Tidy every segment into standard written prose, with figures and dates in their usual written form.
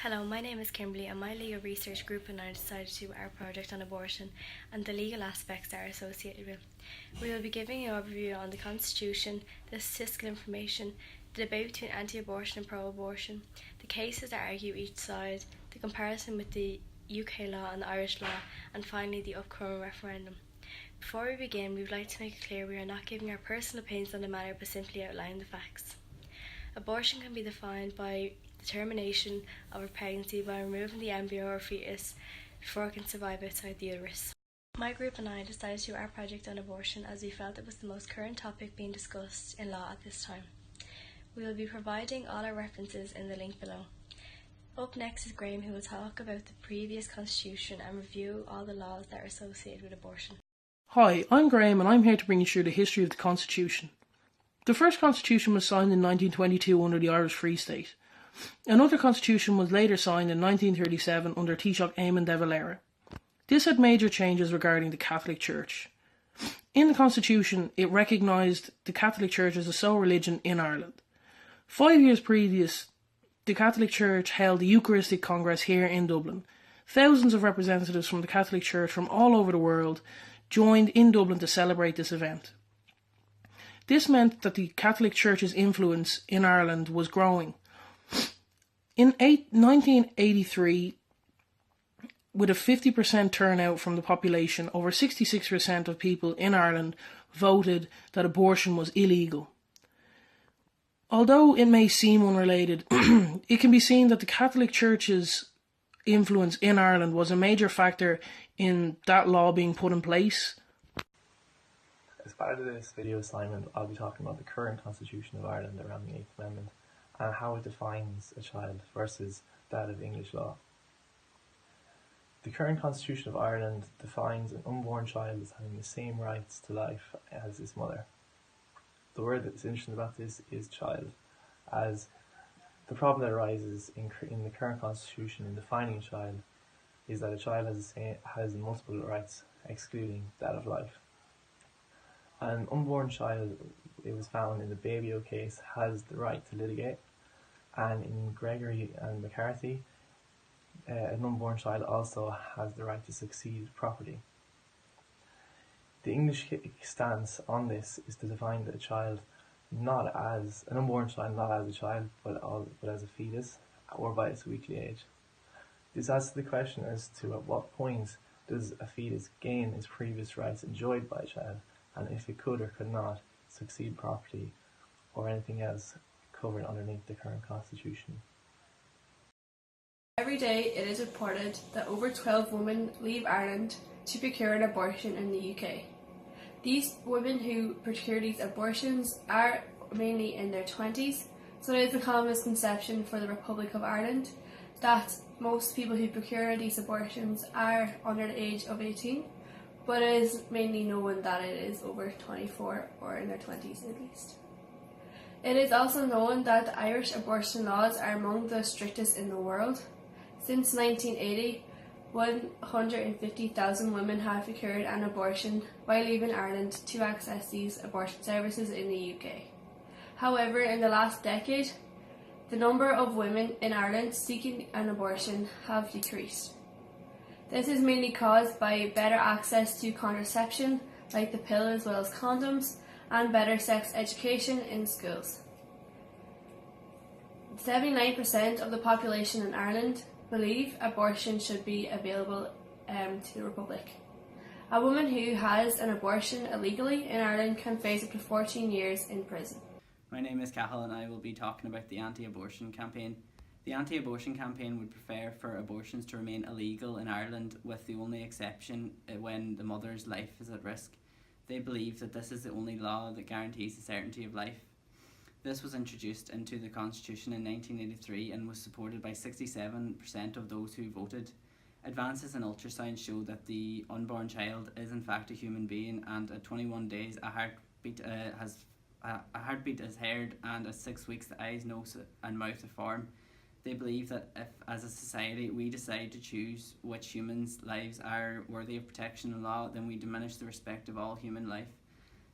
Hello, my name is Kimberly and my legal research group and I decided to do our project on abortion and the legal aspects that are associated with. We will be giving an overview on the Constitution, the statistical information, the debate between anti-abortion and pro-abortion, the cases that argue each side, the comparison with the UK law and the Irish law, and finally the upcoming referendum. Before we begin, we would like to make it clear we are not giving our personal opinions on the matter but simply outlining the facts. Abortion can be defined by the termination of a pregnancy by removing the embryo or fetus before it can survive outside the uterus. My group and I decided to do our project on abortion as we felt it was the most current topic being discussed in law at this time. We will be providing all our references in the link below. Up next is Graham, who will talk about the previous constitution and review all the laws that are associated with abortion. Hi, I'm Graham and I'm here to bring you through the history of the Constitution. The first Constitution was signed in 1922 under the Irish Free State. Another constitution was later signed in 1937 under Taoiseach Eamon de Valera. This had major changes regarding the Catholic Church. In the constitution, it recognised the Catholic Church as the sole religion in Ireland. 5 years previous, the Catholic Church held the Eucharistic Congress here in Dublin. Thousands of representatives from the Catholic Church from all over the world joined in Dublin to celebrate this event. This meant that the Catholic Church's influence in Ireland was growing. In 1983, with a 50% turnout from the population, over 66% of people in Ireland voted that abortion was illegal. Although it may seem unrelated, it can be seen that the Catholic Church's influence in Ireland was a major factor in that law being put in place. As part of this video assignment, I'll be talking about the current Constitution of Ireland around the 8th Amendment and how it defines a child versus that of English law. The current Constitution of Ireland defines an unborn child as having the same rights to life as his mother. The word that's interesting about this is child, as the problem that arises in the current Constitution in defining a child is that a child has multiple rights, excluding that of life. An unborn child, it was found in the Babio case, has the right to litigate, and in Gregory and McCarthy, an unborn child also has the right to succeed property. The English stance on this is to define a child not as an unborn child, not as a child, but as a fetus, or by its weekly age. This asks the question as to at what point does a fetus gain its previous rights enjoyed by a child, and if it could or could not succeed property or anything else covered underneath the current constitution. Every day it is reported that over 12 women leave Ireland to procure an abortion in the UK. These women who procure these abortions are mainly in their 20s, so it is a common misconception for the Republic of Ireland that most people who procure these abortions are under the age of 18. But it is mainly known that it is over 24 or in their 20s at least. It is also known that the Irish abortion laws are among the strictest in the world. Since 1980, 150,000 women have procured an abortion while leaving Ireland to access these abortion services in the UK. However, in the last decade, the number of women in Ireland seeking an abortion have decreased. This is mainly caused by better access to contraception, like the pill as well as condoms, and better sex education in schools. 79% of the population in Ireland believe abortion should be available to the Republic. A woman who has an abortion illegally in Ireland can face up to 14 years in prison. My name is Cathal and I will be talking about the anti-abortion campaign. The anti-abortion campaign would prefer for abortions to remain illegal in Ireland, with the only exception when the mother's life is at risk. They believe that this is the only law that guarantees the certainty of life. This was introduced into the Constitution in 1983 and was supported by 67% of those who voted. Advances in ultrasound show that the unborn child is in fact a human being, and at 21 days a heartbeat is heard, and at 6 weeks the eyes, nose and mouth are formed. They believe that if, as a society, we decide to choose which humans' lives are worthy of protection in law, then we diminish the respect of all human life.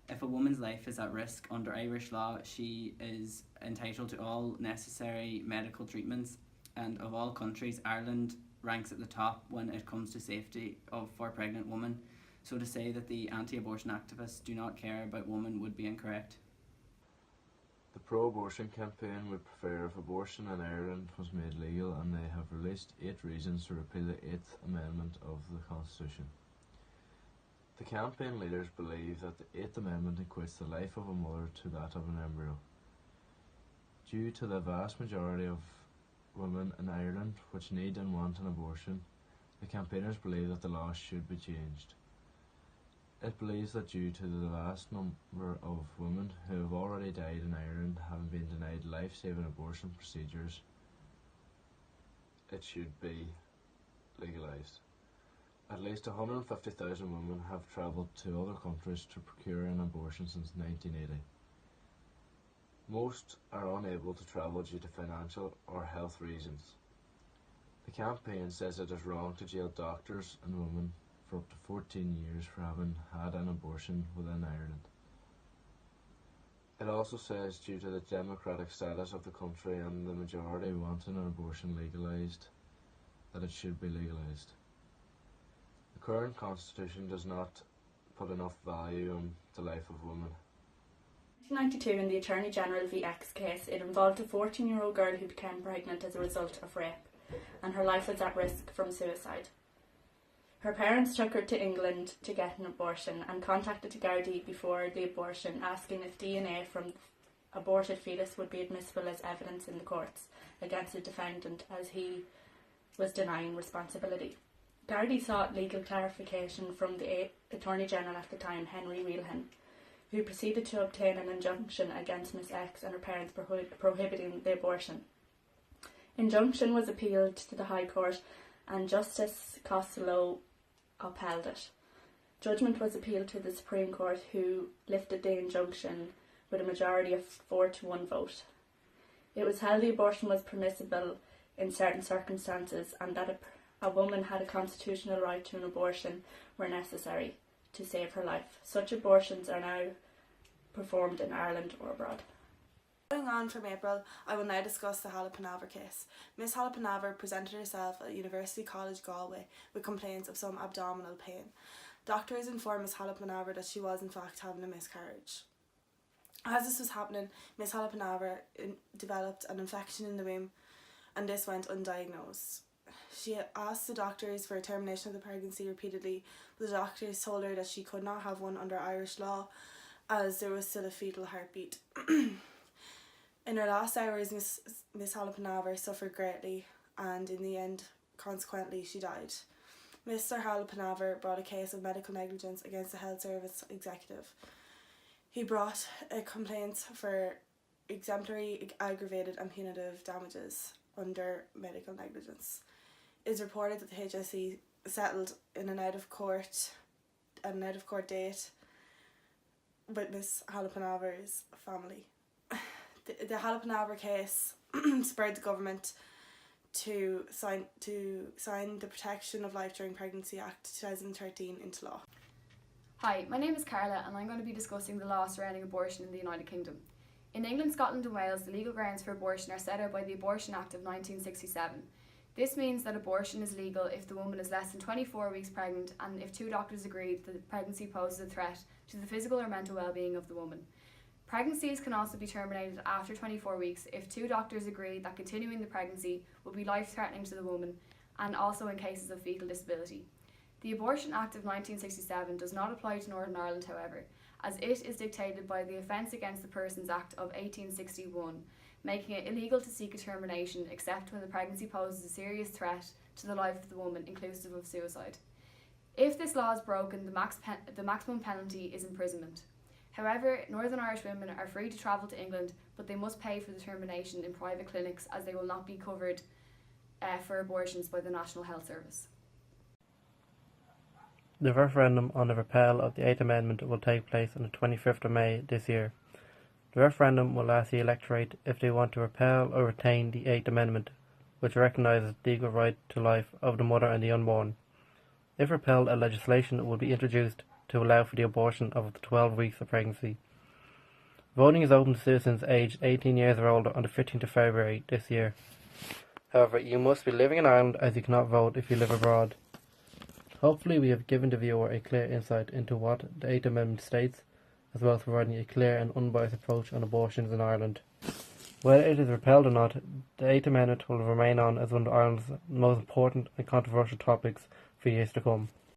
If a woman's life is at risk under Irish law, she is entitled to all necessary medical treatments and of all countries, Ireland ranks at the top when it comes to safety for pregnant women. So to say that the anti-abortion activists do not care about women would be incorrect. The pro-abortion campaign would prefer if abortion in Ireland was made legal, and they have released 8 reasons to repeal the 8th Amendment of the Constitution. The campaign leaders believe that the 8th Amendment equates the life of a mother to that of an embryo. Due to the vast majority of women in Ireland which need and want an abortion, the campaigners believe that the law should be changed. It believes that due to the vast number of women who have already died in Ireland having been denied life-saving abortion procedures, it should be legalised. At least 150,000 women have travelled to other countries to procure an abortion since 1980. Most are unable to travel due to financial or health reasons. The campaign says it is wrong to jail doctors and women for up to 14 years for having had an abortion within Ireland. It also says due to the democratic status of the country and the majority wanting an abortion legalised, that it should be legalised. The current constitution does not put enough value on the life of women. In 1992, in the Attorney General v X case, it involved a 14-year-old girl who became pregnant as a result of rape, and her life was at risk from suicide. Her parents took her to England to get an abortion and contacted Gardaí before the abortion, asking if DNA from the aborted fetus would be admissible as evidence in the courts against the defendant, as he was denying responsibility. Gardaí sought legal clarification from the Attorney General at the time, Henry Whelan, who proceeded to obtain an injunction against Miss X and her parents prohibiting the abortion. Injunction was appealed to the High Court, and Justice Costello upheld it. Judgment was appealed to the Supreme Court, who lifted the injunction with a majority of 4-1 vote. It was held the abortion was permissible in certain circumstances, and that a woman had a constitutional right to an abortion where necessary to save her life. Such abortions are now performed in Ireland or abroad. Following on from April, I will now discuss the Hala Panaver case. Miss Hala Panaver presented herself at University College Galway with complaints of some abdominal pain. Doctors informed Miss Hala Panaver that she was in fact having a miscarriage. As this was happening, Miss Hala Panaver developed an infection in the womb, and this went undiagnosed. She asked the doctors for a termination of the pregnancy repeatedly, but the doctors told her that she could not have one under Irish law, as there was still a fetal heartbeat. In her last hours, Miss Hala Panaver suffered greatly, and in the end, consequently, she died. Mr. Hala Panaver brought a case of medical negligence against the Health Service executive. He brought a complaint for exemplary, aggravated and punitive damages under medical negligence. It is reported that the HSE settled in an out of court date with Miss Hala Panaver's family. The Hala Panaver case spurred the government to sign the Protection of Life During Pregnancy Act 2013 into law. Hi, my name is Carla, and I'm going to be discussing the law surrounding abortion in the United Kingdom. In England, Scotland and Wales, the legal grounds for abortion are set out by the Abortion Act of 1967. This means that abortion is legal if the woman is less than 24 weeks pregnant and if 2 doctors agree that the pregnancy poses a threat to the physical or mental well-being of the woman. Pregnancies can also be terminated after 24 weeks if 2 doctors agree that continuing the pregnancy will be life-threatening to the woman, and also in cases of fetal disability. The Abortion Act of 1967 does not apply to Northern Ireland, however, as it is dictated by the Offence Against the Persons Act of 1861, making it illegal to seek a termination except when the pregnancy poses a serious threat to the life of the woman, inclusive of suicide. If this law is broken, the maximum penalty is imprisonment. However, Northern Irish women are free to travel to England, but they must pay for the termination in private clinics, as they will not be covered for abortions by the National Health Service. The referendum on the repeal of the 8th Amendment will take place on the 25th of May this year. The referendum will ask the electorate if they want to repeal or retain the 8th Amendment, which recognises the legal right to life of the mother and the unborn. If repealed, a legislation will be introduced to allow for the abortion of up to 12 weeks of pregnancy. Voting is open to citizens aged 18 years or older on the 15th of February this year. However, you must be living in Ireland as you cannot vote if you live abroad. Hopefully we have given the viewer a clear insight into what the 8th Amendment states, as well as providing a clear and unbiased approach on abortions in Ireland. Whether it is repealed or not, the 8th Amendment will remain on as one of Ireland's most important and controversial topics for years to come.